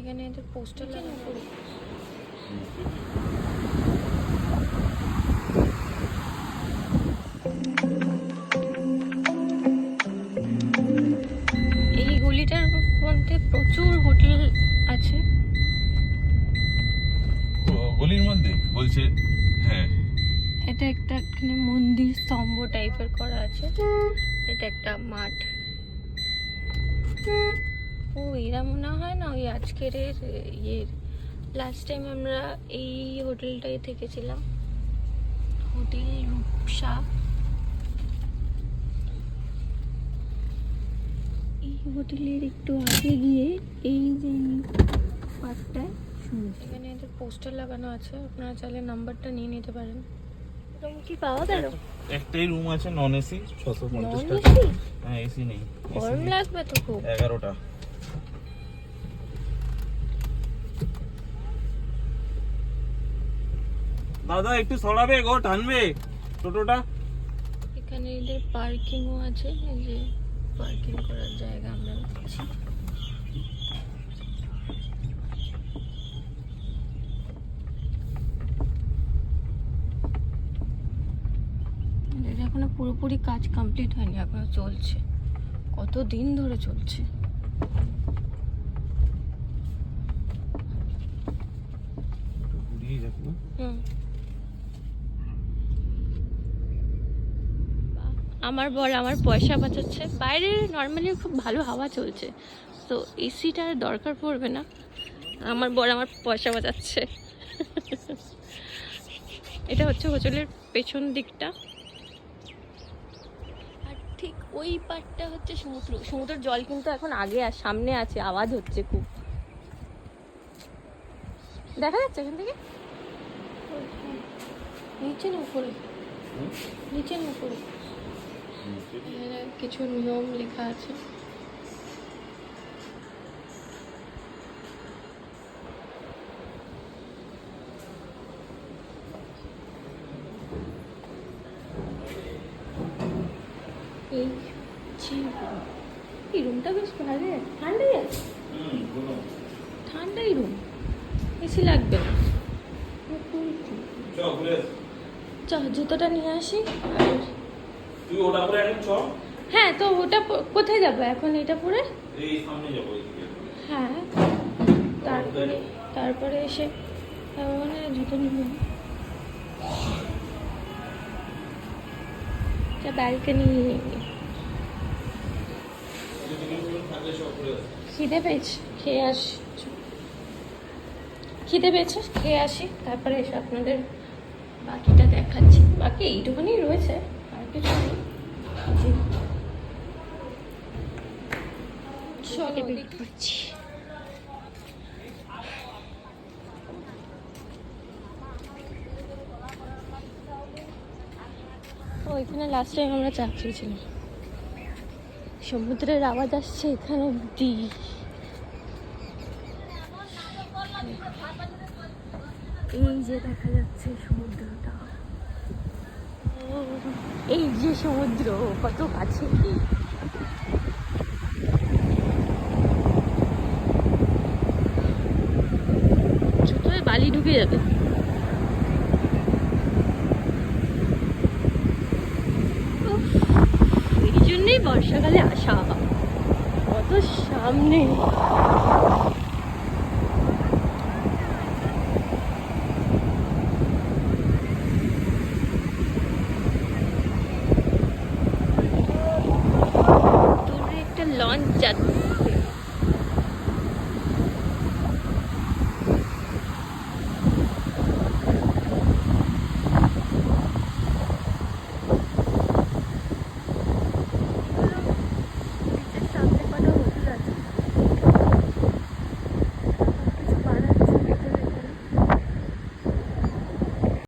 এখানে এদের পোস্টার লাগানো। এই গলিটার মধ্যে প্রচুর হোটেল আছে। গলির মধ্যে বলছে হ্যাঁ, এটা একটা এখানে মন্দির স্তম্ভ টাইপের করা আছে। এটা একটা মাঠ। ও এরা মনে হয় না ওই আজকের ইয়ের লাস্ট টাইম আমরা এই হোটেলটাই থেকেছিলাম, হোটেল রূপসা। এই হোটেলের একটু আগে গিয়ে এই যে পার্কটায় এখানে এদের পোস্টার লাগানো আছে, আপনারা চাইলে নাম্বারটা নিয়ে নিতে পারেন। রুম কি পাওয়া গেল? একটাই রুম আছে নন এসি 650 টাকা। হ্যাঁ এসি নেই, গরম লাগবে তো খুব। 11টা। দাদা একটু সরাবে গো, টানবে টোটোটা। এখানে এদের পার্কিংও আছে, এই যে পার্কিং করার জায়গা আমরা পাচ্ছি। এটা এখনো পুরোপুরি কাজ কমপ্লিট হয়নি, এখনো চলছে, কত দিন ধরে চলছে। হুম, আমার বর আমার পয়সা বাঁচাচ্ছে। বাইরে নর্মালি খুব ভালো হাওয়া চলছে, তো এসিটার দরকার পড়বে না। আমার বর আমার পয়সা বাঁচাচ্ছে। এটা হচ্ছে হোটেলের পেছন দিকটা, আর ঠিক ওই পাটটা হচ্ছে সমুদ্র। সমুদ্রের জল কিন্তু এখন আগে আর সামনে আছে, আওয়াজ হচ্ছে খুব। দেখা যাচ্ছে এখান থেকে? নিচে না উপরে? নিচে না উপরে? কিছু নিয়ম লেখা আছে। এই রুমটা বেশ ভালো, ঠান্ডাই আছে, ঠান্ডাই রুম, এসি লাগবে না। চ জুতোটা নিয়ে আসি। আর তুই ওটা পরে এখন চ। হ্যাঁ, তো ওটা কোথায় যাবো এখন? এটা পরে এই সামনে যাব এইদিকে। হ্যাঁ, তারপরে এসে মানে জুতো নিব। ব্যালকনি। খিদে পেয়েছে, খেয়ে আসি। খিদে পেয়েছে, খেয়ে আসি, তারপরে এসে আপনাদের বাকিটা দেখাচ্ছি। বাকি এইটুকুনি রয়েছে, আর কিছু নেই। চলে বের করছি। ওইখানে লাস্ট টাইম আমরা চা খেয়েছিলাম। সমুদ্রের আওয়াজ আসছে এখানে অব্দি। এই যে দেখা যাচ্ছে সমুদ্রটা, এই যে সমুদ্র কত কাছে। জুতোয় বালি ঢুকে যাবে। এই জন্যই বর্ষাকালে আসা, কত সামনে।